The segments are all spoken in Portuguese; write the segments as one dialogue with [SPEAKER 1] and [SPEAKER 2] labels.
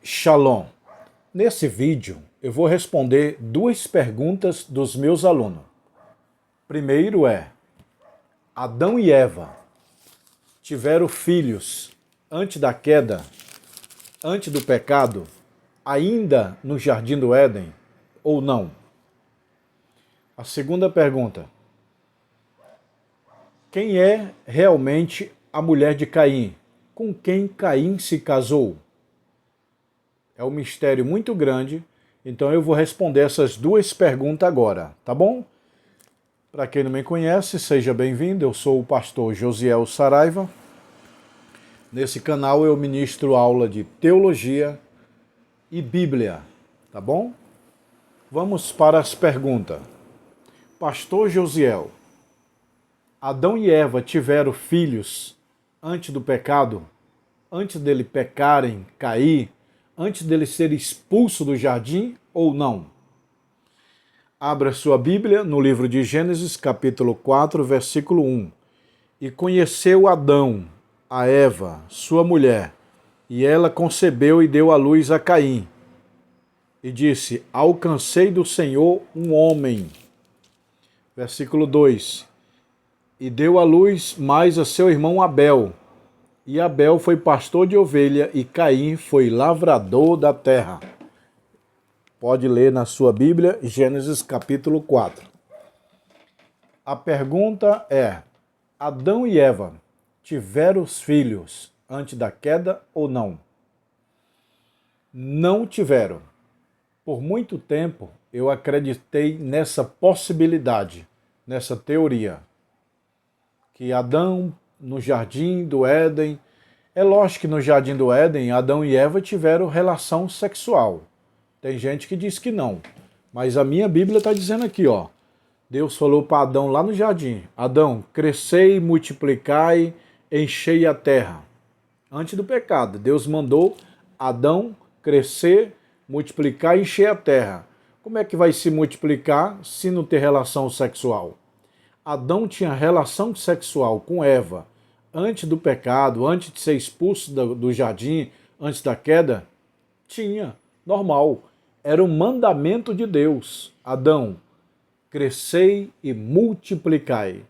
[SPEAKER 1] Shalom! Nesse vídeo eu vou responder duas perguntas dos meus alunos. Primeiro é: Adão e Eva tiveram filhos antes da queda, antes do pecado, ainda no Jardim do Éden ou não? A segunda pergunta: quem é realmente a mulher de Caim? Com quem Caim se casou? É um mistério muito grande, então eu vou responder essas duas perguntas agora, tá bom? Para quem não me conhece, seja bem-vindo, eu sou o pastor Josiel Saraiva. Nesse canal eu ministro aula de teologia e Bíblia, tá bom? Vamos para as perguntas. Pastor Josiel, Adão e Eva tiveram filhos antes do pecado? Antes dele pecarem, cair? Antes dele ser expulso do jardim ou não? Abra sua Bíblia no livro de Gênesis, capítulo 4, versículo 1. E conheceu Adão a Eva, sua mulher, e ela concebeu e deu à luz a Caim. E disse: alcancei do Senhor um homem. Versículo 2. E deu à luz mais a seu irmão Abel. E Abel foi pastor de ovelha e Caim foi lavrador da terra. Pode ler na sua Bíblia, Gênesis capítulo 4. A pergunta é: Adão e Eva tiveram os filhos antes da queda ou não? Não tiveram. Por muito tempo eu acreditei nessa possibilidade, nessa teoria, que Adão no Jardim do Éden, é lógico que no Jardim do Éden Adão e Eva tiveram relação sexual. Tem gente que diz que não, mas a minha Bíblia está dizendo aqui, ó. Deus falou para Adão lá no jardim: Adão, crescei, multiplicai, enchei a terra. Antes do pecado, Deus mandou Adão crescer, multiplicar e encher a terra. Como é que vai se multiplicar se não ter relação sexual? Adão tinha relação sexual com Eva antes do pecado, antes de ser expulso do jardim, antes da queda? Tinha, normal. Era um mandamento de Deus. Adão, crescei e multiplicai.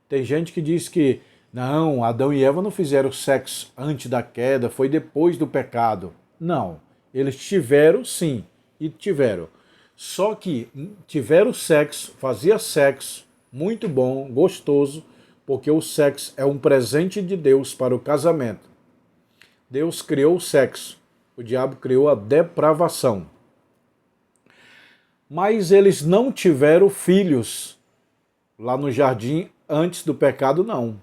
[SPEAKER 1] Tem gente que diz que não, Adão e Eva não fizeram sexo antes da queda, foi depois do pecado. Não, eles tiveram sim, e tiveram. Só que tiveram sexo, fazia sexo, muito bom, gostoso, porque o sexo é um presente de Deus para o casamento. Deus criou o sexo, o diabo criou a depravação. Mas eles não tiveram filhos lá no jardim antes do pecado, não.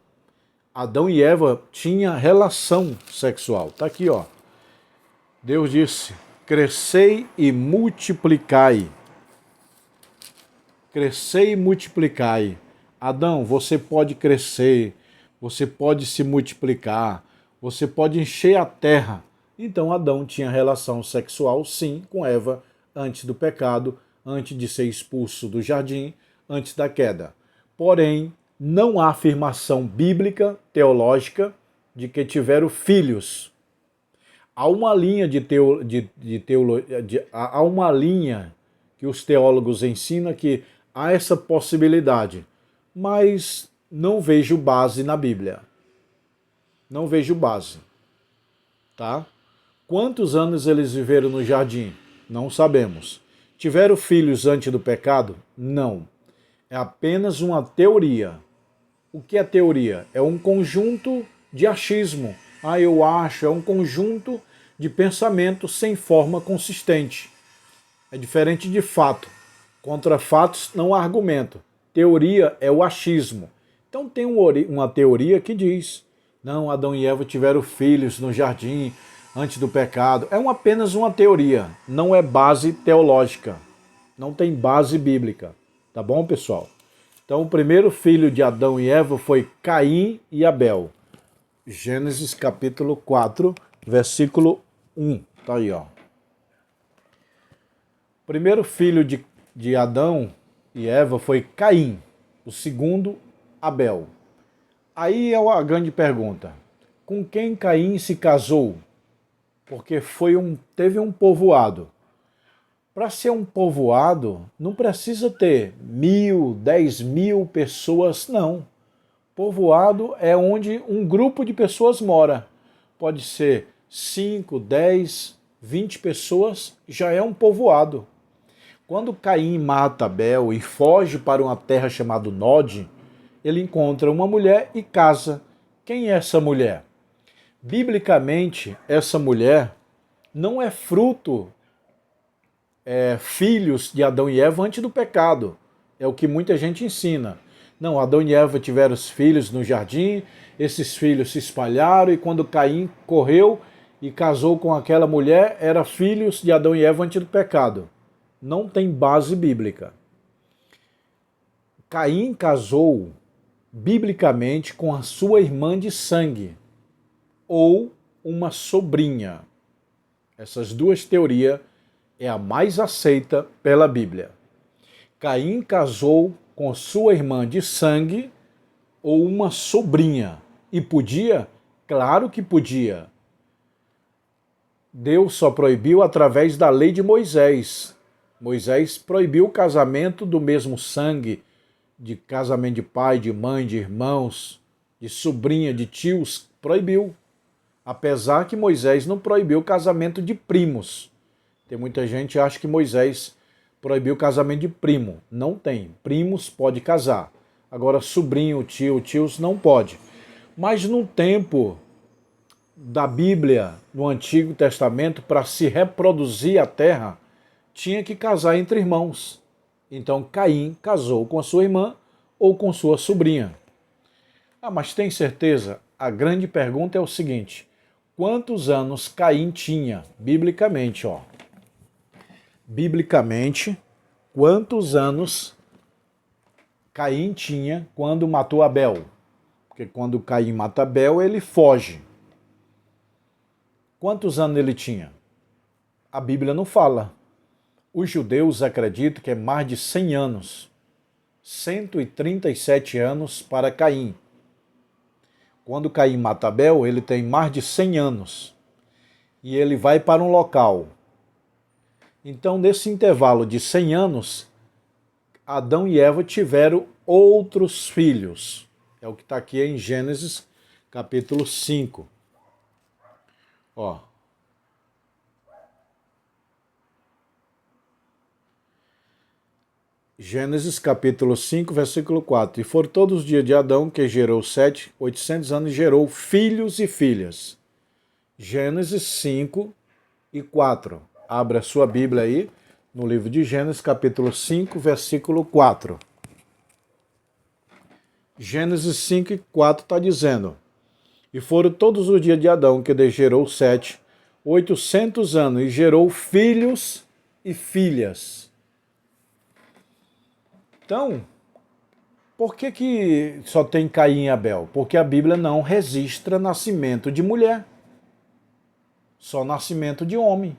[SPEAKER 1] Adão e Eva tinham relação sexual. Está aqui, ó. Deus disse: crescei e multiplicai. Crescei e multiplicai. Adão, você pode crescer, você pode se multiplicar, você pode encher a terra. Então Adão tinha relação sexual, sim, com Eva antes do pecado, antes de ser expulso do jardim, antes da queda. Porém, não há afirmação bíblica, teológica, de que tiveram filhos. Há uma linha há uma linha que os teólogos ensinam que há essa possibilidade, mas não vejo base na Bíblia. Não vejo base, tá? Quantos anos eles viveram no jardim? Não sabemos. Tiveram filhos antes do pecado? Não. É apenas uma teoria. O que é teoria? É um conjunto de achismo. Eu acho, é um conjunto de pensamento sem forma consistente. É diferente de fato. Contra fatos não há argumento. Teoria é o achismo. Então tem uma teoria que diz: não, Adão e Eva tiveram filhos no jardim antes do pecado. É apenas uma teoria, não é base teológica. Não tem base bíblica. Tá bom, pessoal? Então o primeiro filho de Adão e Eva foi Caim e Abel. Gênesis capítulo 4, versículo 1. Tá aí, ó. O primeiro filho de Adão e Eva foi Caim. O segundo, Abel. Aí é a grande pergunta: com quem Caim se casou? porque teve um povoado. Para ser um povoado, não precisa ter 1.000, 10.000 pessoas, não. Povoado é onde um grupo de pessoas mora. Pode ser 5, 10, 20 pessoas, já é um povoado. Quando Caim mata Abel e foge para uma terra chamada Nod, ele encontra uma mulher e casa. Quem é essa mulher? Biblicamente, essa mulher não é fruto, filhos de Adão e Eva antes do pecado. É o que muita gente ensina. Não, Adão e Eva tiveram os filhos no jardim, esses filhos se espalharam e quando Caim correu e casou com aquela mulher, eram filhos de Adão e Eva antes do pecado. Não tem base bíblica. Caim casou biblicamente com a sua irmã de sangue ou uma sobrinha. Essas duas teorias é a mais aceita pela Bíblia. Caim casou com sua irmã de sangue ou uma sobrinha. E podia? Claro que podia. Deus só proibiu através da lei de Moisés. Moisés proibiu o casamento do mesmo sangue, de casamento de pai, de mãe, de irmãos, de sobrinha, de tios, proibiu. Apesar que Moisés não proibiu o casamento de primos. Tem muita gente que acha que Moisés proibiu o casamento de primo. Não tem. Primos pode casar. Agora sobrinho, tio, tios não pode. Mas no tempo da Bíblia, no Antigo Testamento, para se reproduzir a terra, tinha que casar entre irmãos. Então Caim casou com a sua irmã ou com sua sobrinha. Ah, mas tem certeza? A grande pergunta é o seguinte: quantos anos Caim tinha, biblicamente, ó? Biblicamente, quantos anos Caim tinha quando matou Abel? Porque quando Caim mata Abel, ele foge. Quantos anos ele tinha? A Bíblia não fala. Os judeus acreditam que é mais de 100 anos. 137 anos para Caim. Quando Caim mata Abel, ele tem mais de 100 anos. E ele vai para um local. Então, nesse intervalo de 100 anos, Adão e Eva tiveram outros filhos. É o que está aqui em Gênesis, capítulo 5. Ó. Gênesis capítulo 5, versículo 4. E foram todos os dias de Adão, que gerou 800 anos, e gerou filhos e filhas. Gênesis 5 e 4. Abra a sua Bíblia aí, no livro de Gênesis, capítulo 5, versículo 4. Gênesis 5 e 4 está dizendo: E foram todos os dias de Adão, que gerou 800 anos, e gerou filhos e filhas. Então, por que só tem Caim e Abel? Porque a Bíblia não registra nascimento de mulher, só nascimento de homem.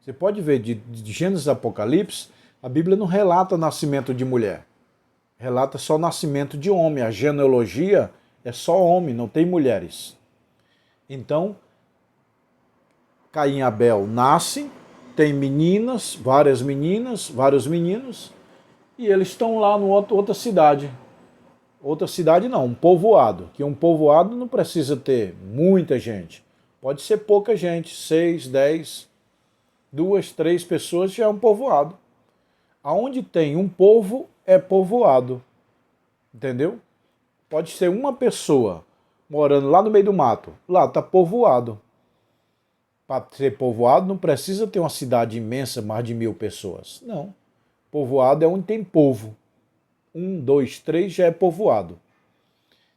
[SPEAKER 1] Você pode ver, de Gênesis a Apocalipse, a Bíblia não relata nascimento de mulher, relata só nascimento de homem. A genealogia é só homem, não tem mulheres. Então, Caim e Abel nascem, tem meninas, vários meninos, e eles estão lá em outra cidade. Outra cidade não, um povoado. Que um povoado não precisa ter muita gente. Pode ser pouca gente, 6, 10, 2, 3 pessoas já é um povoado. Aonde tem um povo é povoado. Entendeu? Pode ser uma pessoa morando lá no meio do mato. Lá está povoado. Para ser povoado não precisa ter uma cidade imensa, mais de 1.000 pessoas. Não. Povoado é onde tem povo. 1, 2, 3 já é povoado.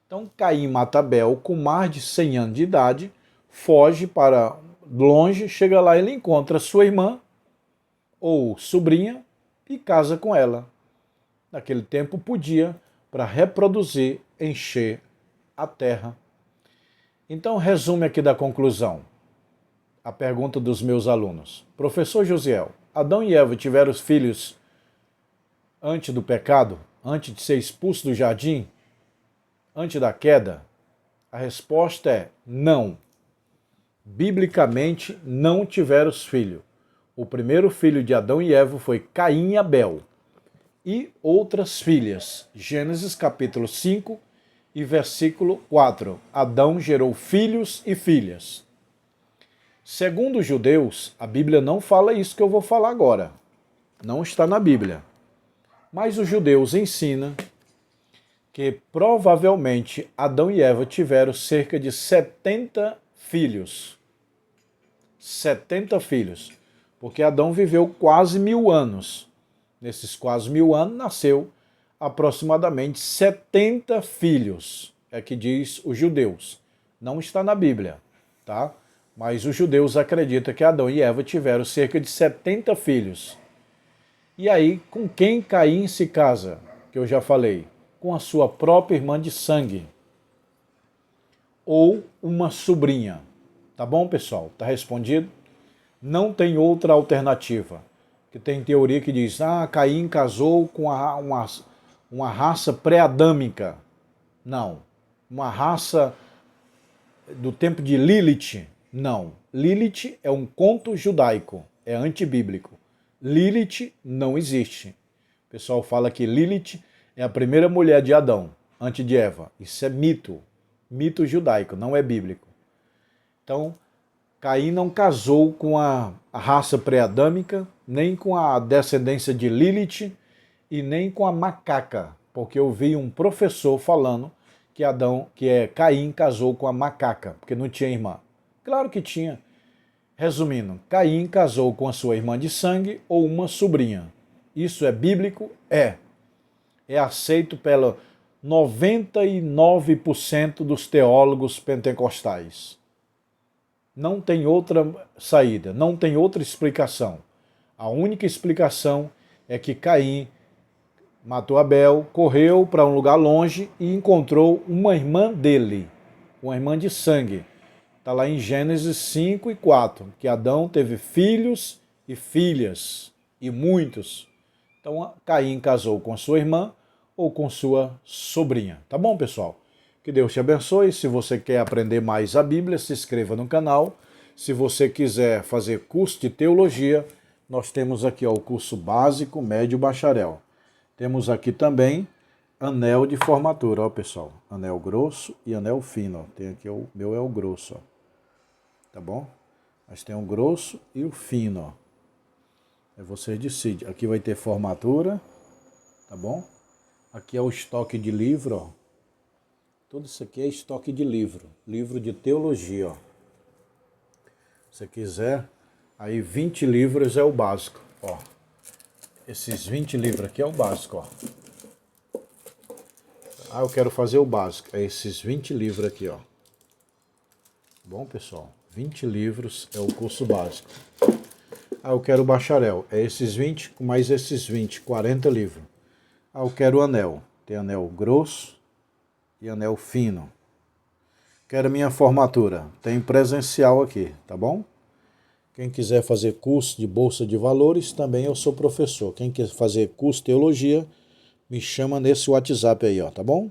[SPEAKER 1] Então Caim mata Abel com mais de 100 anos de idade, foge para longe, chega lá e ele encontra sua irmã ou sobrinha e casa com ela. Naquele tempo podia, para reproduzir, encher a terra. Então resume aqui da conclusão a pergunta dos meus alunos. Professor Josiel, Adão e Eva tiveram os filhos antes do pecado? Antes de ser expulso do jardim? Antes da queda? A resposta é não. biblicamente não tiveram filho. O primeiro filho de Adão e Eva foi Caim e Abel. E outras filhas. Gênesis capítulo 5 e versículo 4. Adão gerou filhos e filhas. Segundo os judeus, a Bíblia não fala isso que eu vou falar agora. Não está na Bíblia. Mas os judeus ensinam que provavelmente Adão e Eva tiveram cerca de 70 filhos. 70 filhos. Porque Adão viveu quase 1000 anos. Nesses quase 1000 anos nasceu aproximadamente 70 filhos. É que diz os judeus. Não está na Bíblia, tá? Mas os judeus acreditam que Adão e Eva tiveram cerca de 70 filhos. E aí, com quem Caim se casa? Que eu já falei. Com a sua própria irmã de sangue. Ou uma sobrinha. Tá bom, pessoal? Tá respondido? Não tem outra alternativa. Que tem teoria que diz, Caim casou com uma raça pré-adâmica. Não. Uma raça do tempo de Lilith. Não. Lilith é um conto judaico. É antibíblico. Lilith não existe. O pessoal fala que Lilith é a primeira mulher de Adão, antes de Eva. Isso é mito. Mito judaico, não é bíblico. Então, Caim não casou com a raça pré-adâmica, nem com a descendência de Lilith e nem com a macaca, porque eu vi um professor falando que Caim casou com a macaca, porque não tinha irmã. Claro que tinha. Resumindo, Caim casou com a sua irmã de sangue ou uma sobrinha. Isso é bíblico? É. É aceito pelo 99% dos teólogos pentecostais. Não tem outra saída, não tem outra explicação. A única explicação é que Caim matou Abel, correu para um lugar longe e encontrou uma irmã dele, uma irmã de sangue. Está lá em Gênesis 5 e 4, que Adão teve filhos e filhas, e muitos. Então Caim casou com a sua irmã ou com sua sobrinha. Tá bom, pessoal? Que Deus te abençoe. Se você quer aprender mais a Bíblia, se inscreva no canal. Se você quiser fazer curso de teologia, nós temos aqui o curso básico, médio, bacharel. Temos aqui também anel de formatura, ó, pessoal. Anel grosso e anel fino. Ó. Tem aqui o meu é o grosso, ó. Tá bom? Mas tem o grosso e o fino, ó. Aí você decide. Aqui vai ter formatura, tá bom? Aqui é o estoque de livro, ó. Tudo isso aqui é estoque de livro. Livro de teologia, ó. Se você quiser, aí 20 livros é o básico, ó. Esses 20 livros aqui é o básico, ó. Eu quero fazer o básico. É esses 20 livros aqui, ó. Bom, pessoal, 20 livros é o curso básico. Eu quero o bacharel. É esses 20 mais esses 20, 40 livros. Eu quero o anel. Tem anel grosso e anel fino. Quero minha formatura. Tem presencial aqui, tá bom? Quem quiser fazer curso de Bolsa de Valores, também eu sou professor. Quem quer fazer curso de teologia, me chama nesse WhatsApp aí, ó, tá bom?